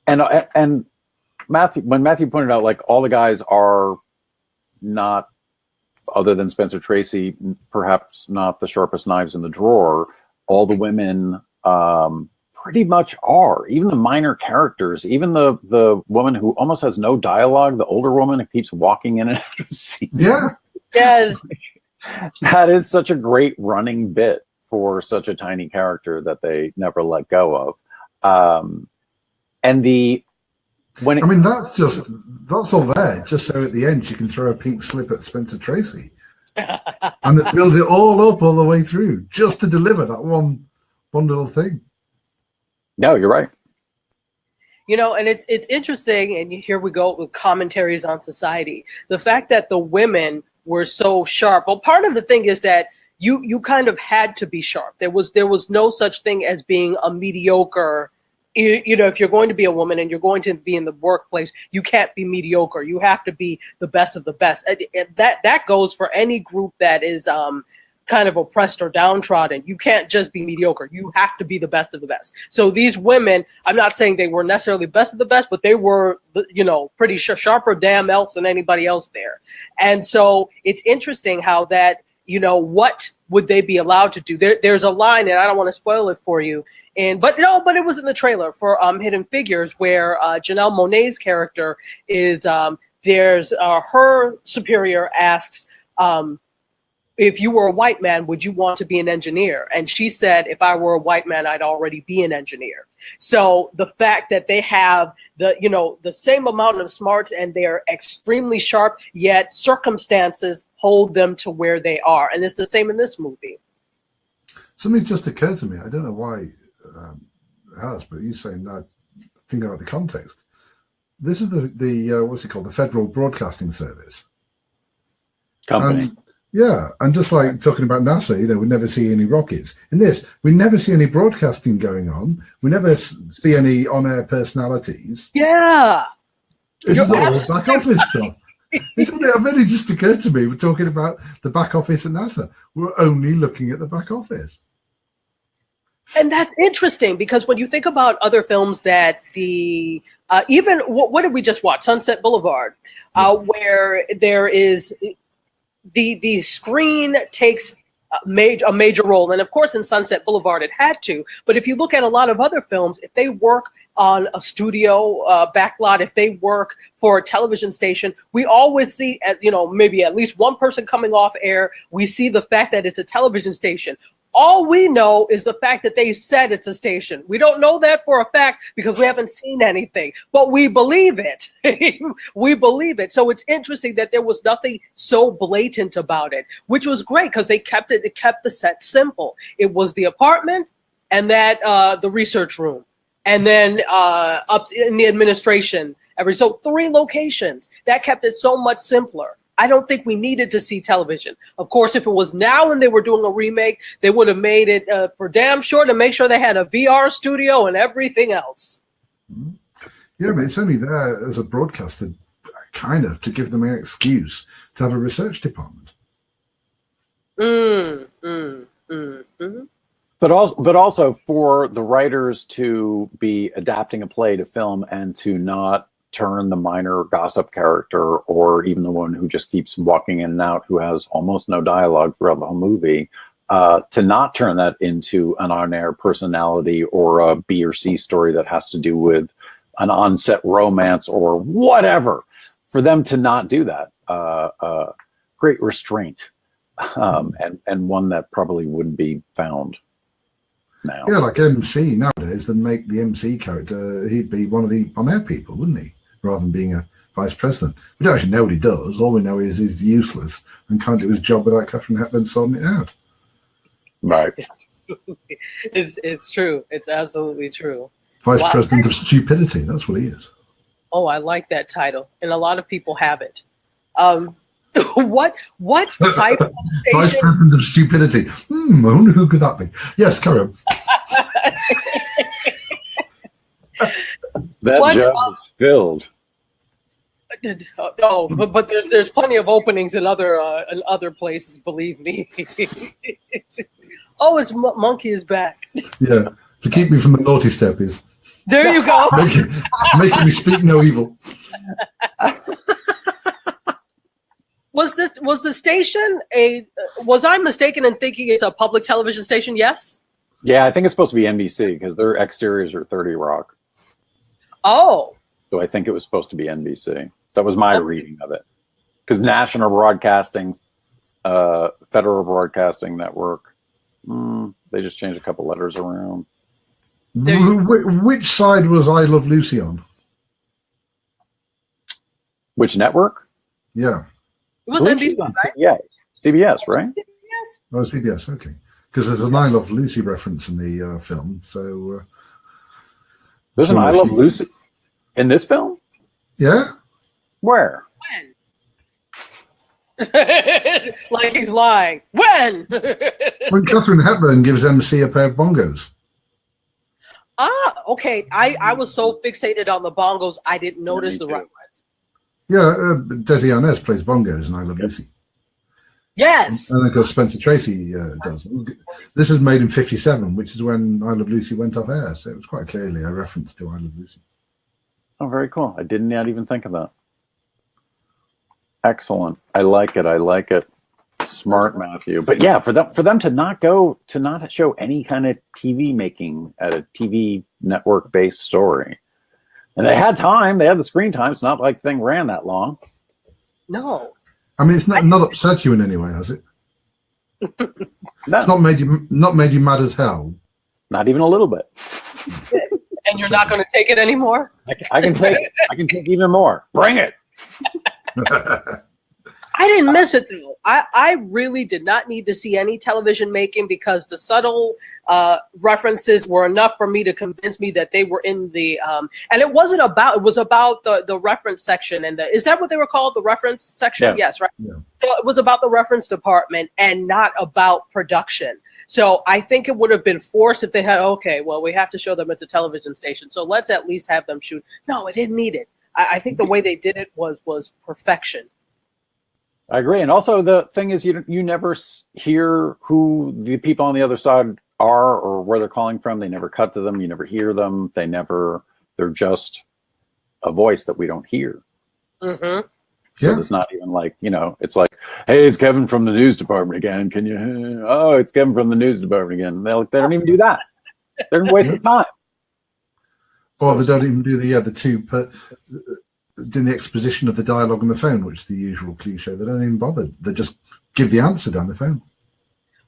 And Matthew, when Matthew pointed out, like, all the guys are not, other than Spencer Tracy, perhaps not the sharpest knives in the drawer. All the women pretty much are. Even the minor characters, even the woman who almost has no dialogue, the older woman who keeps walking in and out of scene. Yeah. Yes. That is such a great running bit for such a tiny character that they never let go of. That's all there, just so at the end she can throw a pink slip at Spencer Tracy. And it builds it all up all the way through, just to deliver that one little thing. No, you're right. And it's interesting, and here we go with commentaries on society. The fact that the women were so sharp. Well, part of the thing is that, you kind of had to be sharp. There was no such thing as being a mediocre. You know, if you're going to be a woman and you're going to be in the workplace, you can't be mediocre. You have to be the best of the best. That goes for any group that is kind of oppressed or downtrodden. You can't just be mediocre. You have to be the best of the best. So these women, I'm not saying they were necessarily best of the best, but they were, you know, pretty sharper damn else than anybody else there. And so it's interesting how that, you know, what would they be allowed to do? There's a line, and I don't want to spoil it for you. But it was in the trailer for Hidden Figures, where Janelle Monáe's character is there's her superior asks, if you were a white man, would you want to be an engineer? And she said, if I were a white man, I'd already be an engineer. So the fact that they have the same amount of smarts and they're extremely sharp, yet circumstances hold them to where they are. And it's the same in this movie. Something just occurred to me. I don't know why it has, but you saying that, thinking about the context. This is the what's it called? The Federal Broadcasting Service. Company. And just like talking about NASA, you know, we never see any rockets. In this, we never see any broadcasting going on. We never see any on-air personalities. Yeah. This is all back office stuff. It only just occurred to me, we're talking about the back office at NASA. We're only looking at the back office. And that's interesting, because when you think about other films that even what did we just watch? Sunset Boulevard, where there is the screen takes a major role. And of course, in Sunset Boulevard, it had to. But if you look at a lot of other films, if they work on a studio backlot, if they work for a television station, we always see, maybe at least one person coming off air. We see the fact that it's a television station. All we know is the fact that they said it's a station. We don't know that for a fact because we haven't seen anything, but we believe it. We believe it. So it's interesting that there was nothing so blatant about it, which was great because it kept the set simple. It was the apartment and that the research room, and then up in the administration. So 3 locations. That kept it so much simpler. I don't think we needed to see television. Of course, if it was now and they were doing a remake, they would have made it for damn sure to make sure they had a VR studio and everything else. Yeah, but it's only there as a broadcaster, kind of, to give them an excuse to have a research department. But also for the writers to be adapting a play to film and to not turn the minor gossip character, or even the one who just keeps walking in and out, who has almost no dialogue throughout the whole movie, to not turn that into an on-air personality or a B or C story that has to do with an on-set romance or whatever, for them to not do that, great restraint, and one that probably wouldn't be found now. Yeah, like MC nowadays, then make the MC character, he'd be one of the on-air people, wouldn't he? Rather than being a vice president. We don't actually know what he does. All we know is he's useless and can't do his job without Catherine Hepburn sorting it out. Right. It's true. It's absolutely true. Vice President of Stupidity. That's what he is. Oh, I like that title. And a lot of people have it. What type of station? Vice President of Stupidity. I wonder who could that be? Yes, carry on. That job is filled. Oh, but there's plenty of openings in other places. Believe me. Oh, it's Monkey is back. Yeah, to keep me from the naughty step is. There you go. Making me speak no evil. Was the station was I mistaken in thinking it's a public television station? Yes. Yeah, I think it's supposed to be NBC because their exteriors are 30 Rock. Oh. So I think it was supposed to be NBC. That was my reading of it. Because National Broadcasting, Federal Broadcasting Network, they just changed a couple letters around. Which side was I Love Lucy on? Which network? Yeah. It was NBC, right? CBS, right? CBS. Oh, CBS, okay. Because there's an I Love Lucy reference in the film, so... There's an I Love Lucy in this film? Yeah. Where? Like he's lying. When? When Catherine Hepburn gives MC a pair of bongos. Okay. I was so fixated on the bongos, I didn't notice the reference. Yeah, Desi Arnaz plays bongos in I Love Lucy. Yes. And of course Spencer Tracy does. This is made in '57, which is when I Love Lucy went off air, so it was quite clearly a reference to I Love Lucy. Oh, very cool. I did not even think of that. Excellent. I like it. I like it. Smart, Matthew. But yeah, for them to not show any kind of TV making at a TV network based story. And they had time, they had the screen time. It's not like the thing ran that long. No. I mean, it's not upset you in any way, has it? No. It's not made you mad as hell. Not even a little bit. And you're not going to take it anymore? I can take it. I can take even more. Bring it. I didn't miss it though. I really did not need to see any television making because the subtle references were enough for me to convince me that they were in the and it was about the reference section and is that what they were called, the reference section? Yes, right. Yeah. So it was about the reference department and not about production. So I think it would have been forced if they had, okay, well, we have to show them it's a television station, so let's at least have them shoot. No, it didn't need it. I think the way they did it was perfection. I agree. And also the thing is, you never hear who the people on the other side are or where they're calling from. They never cut to them. You never hear them. They're just a voice that we don't hear. Mm-hmm. So it's not even like, it's like, hey, it's Kevin from the news department again. Can you, it's Kevin from the news department again. They don't even do that. They're wasting time. Or they don't even do the two, but doing the exposition of the dialogue on the phone, which is the usual cliche. They don't even bother. They just give the answer down the phone.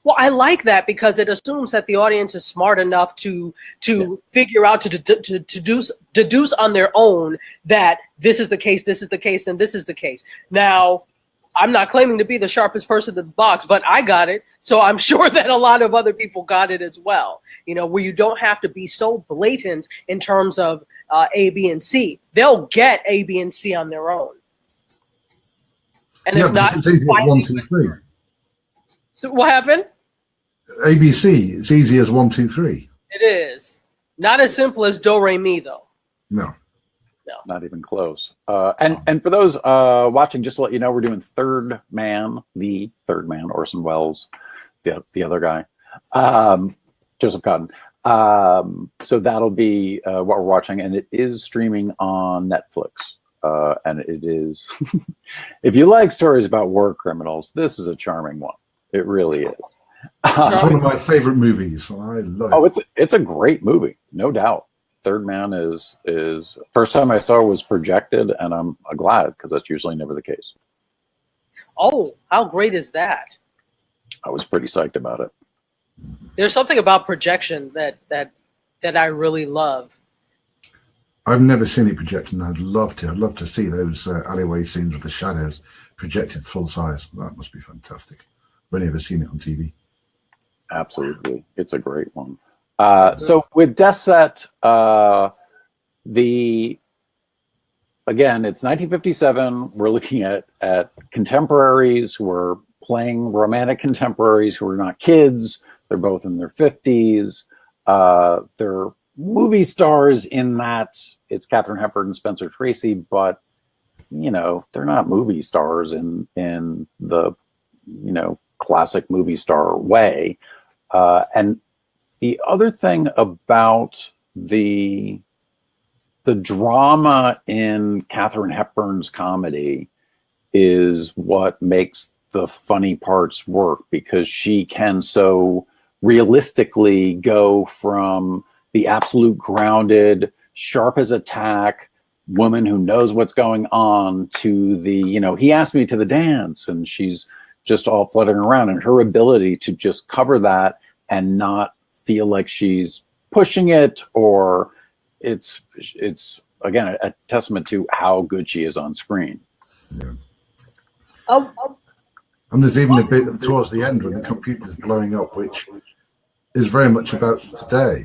Well, I like that because it assumes that the audience is smart enough to figure out, to deduce on their own that this is the case, and this is the case. Now, I'm not claiming to be the sharpest person in the box, but I got it. So I'm sure that a lot of other people got it as well. Where you don't have to be so blatant in terms of A, B, and C. They'll get A, B, and C on their own. And it's not, it's easy as 1, 2, 3. So what happened? ABC. It's easy as 1, 2, 3. It is not as simple as do re mi though. No, not even close. And for those watching, just to let you know, we're doing Third Man, Orson Welles, the other guy, Joseph Cotten. So that'll be what we're watching, and it is streaming on Netflix. And it is, if you like stories about war criminals, this is a charming one. It really is. It's one of my favorite movies. I love it. Oh, it's a great movie, no doubt. Third Man is first time I saw it was projected, and I'm glad because that's usually never the case. Oh, how great is that? I was pretty psyched about it. There's something about projection that I really love. I've never seen it projected, and I'd love to. I'd love to see those alleyway scenes with the shadows projected full size. That must be fantastic. I've only ever seen it on TV. Absolutely. It's a great one. So with Death Set, again, it's 1957. We're looking at contemporaries who are playing romantic contemporaries who are not kids. They're both in their 50s. They're movie stars in that it's Katharine Hepburn and Spencer Tracy, but they're not movie stars in the classic movie star way. And the other thing about the drama in Katharine Hepburn's comedy is what makes the funny parts work, because she can so realistically go from the absolute grounded, sharp as a tack woman who knows what's going on to the, he asked me to the dance, and she's just all fluttering around, and her ability to just cover that and not feel like she's pushing it, or it's again a testament to how good she is on screen. Yeah. And there's even a bit towards the end when the computer's blowing up, which is very much about today.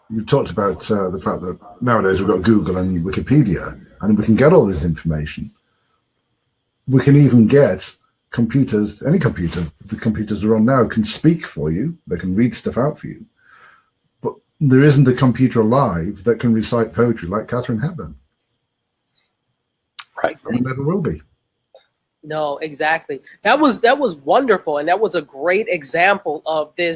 You talked about the fact that nowadays we've got Google and Wikipedia, and we can get all this information. We can even get computers, any computer, the computers are on now, can speak for you. They can read stuff out for you. But there isn't a computer alive that can recite poetry like Katharine Hepburn. Right. There never will be. No, exactly. That was wonderful, and that was a great example of the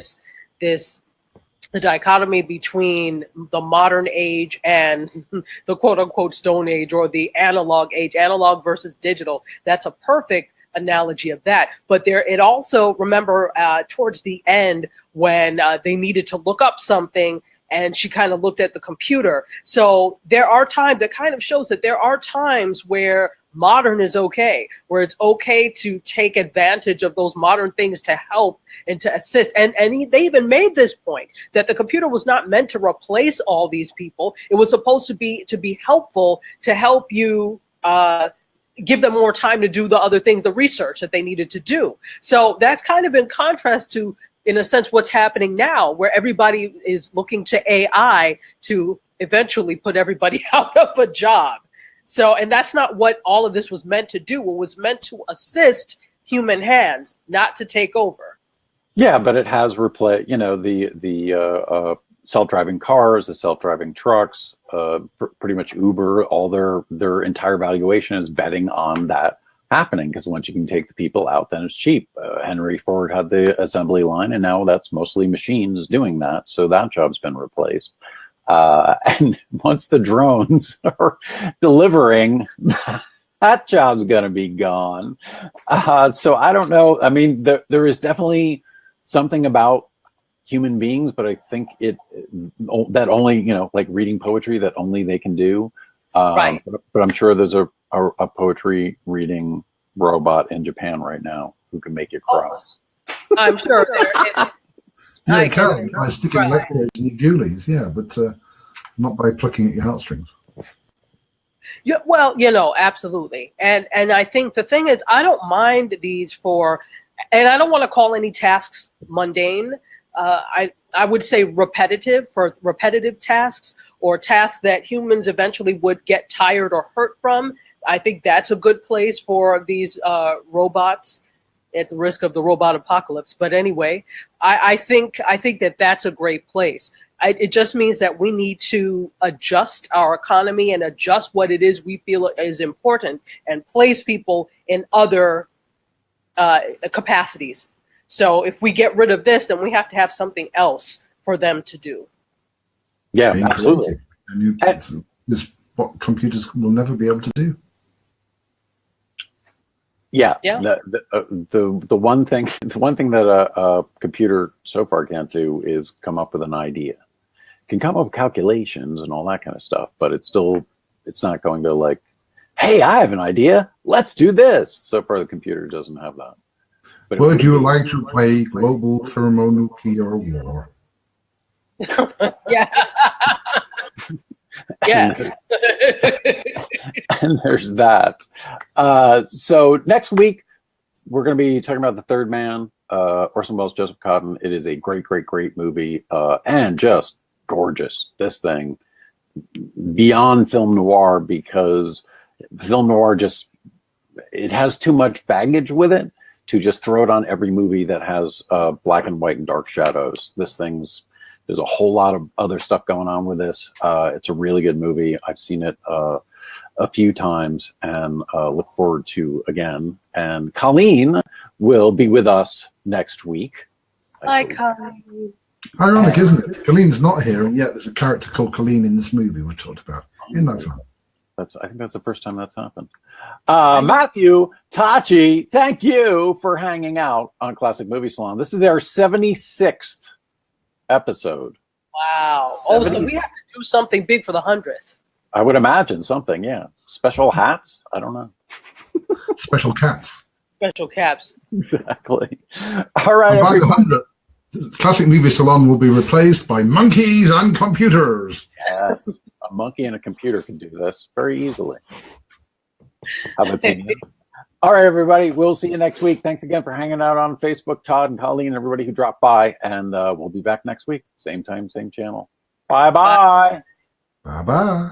dichotomy between the modern age and the quote unquote Stone Age, or the analog age, analog versus digital. That's a perfect analogy of that. But it also, remember, towards the end when they needed to look up something, and she kind of looked at the computer. So there are times that kind of shows that there are times where modern is okay, where it's okay to take advantage of those modern things to help and to assist. And they even made this point that the computer was not meant to replace all these people. It was supposed to be helpful, to help you give them more time to do the other things, the research that they needed to do. So that's kind of in contrast to, in a sense, what's happening now, where everybody is looking to AI to eventually put everybody out of a job. So, and that's not what all of this was meant to do. It was meant to assist human hands, not to take over. Yeah, but it has replaced, the self-driving cars, the self-driving trucks, pretty much Uber. All their entire valuation is betting on that happening, because once you can take the people out, then it's cheap. Henry Ford had the assembly line, and now that's mostly machines doing that. So that job's been replaced. And once the drones are delivering, that job's going to be gone. So I don't know. I mean, there is definitely something about human beings, but I think that only, like reading poetry, that only they can do. Right. But I'm sure there's a poetry reading robot in Japan right now who can make you cry. Oh, I'm sure there is. Yeah, it can, by sticking electrodes in your ghoulies, yeah, but not by plucking at your heartstrings. Yeah, well, absolutely. And I think the thing is, I don't mind these and I don't want to call any tasks mundane. I would say repetitive, for repetitive tasks, or tasks that humans eventually would get tired or hurt from. I think that's a good place for these robots, at the risk of the robot apocalypse. But anyway, I think that that's a great place. It just means that we need to adjust our economy and adjust what it is we feel is important, and place people in other capacities. So if we get rid of this, then we have to have something else for them to do. Yeah, absolutely. And this is what computers will never be able to do. Yeah. The one thing that a computer so far can't do is come up with an idea. It can come up with calculations and all that kind of stuff, but it's not going to, like, hey, I have an idea, let's do this. So far, the computer doesn't have that. But would you like to play global thermonuclear war? Yeah. Yes. And there's that. So next week, we're going to be talking about The Third Man, Orson Welles, Joseph Cotten. It is a great, great, great movie, and just gorgeous. This thing, beyond film noir, because film noir it has too much baggage with it to just throw it on every movie that has black and white and dark shadows. There's a whole lot of other stuff going on with this. It's a really good movie. I've seen it a few times, and look forward to again. And Colleen will be with us next week. Hi, Colleen. Ironic, isn't it? Colleen's not here, and yet there's a character called Colleen in this movie we talked about. Isn't that fun? I think that's the first time that's happened. Matthew, Tachi, thank you for hanging out on Classic Movie Salon. This is our 76th episode. Wow. Oh, so we have to do something big for the 100th. I would imagine something, yeah. Special hats? I don't know. Special cats. Special caps. Exactly. All right. By the 100th, Classic Movie Salon will be replaced by monkeys and computers. Yes. A monkey and a computer can do this very easily. Have an opinion. All right, everybody. We'll see you next week. Thanks again for hanging out on Facebook, Todd and Colleen, and everybody who dropped by. And we'll be back next week. Same time, same channel. Bye-bye. Bye-bye.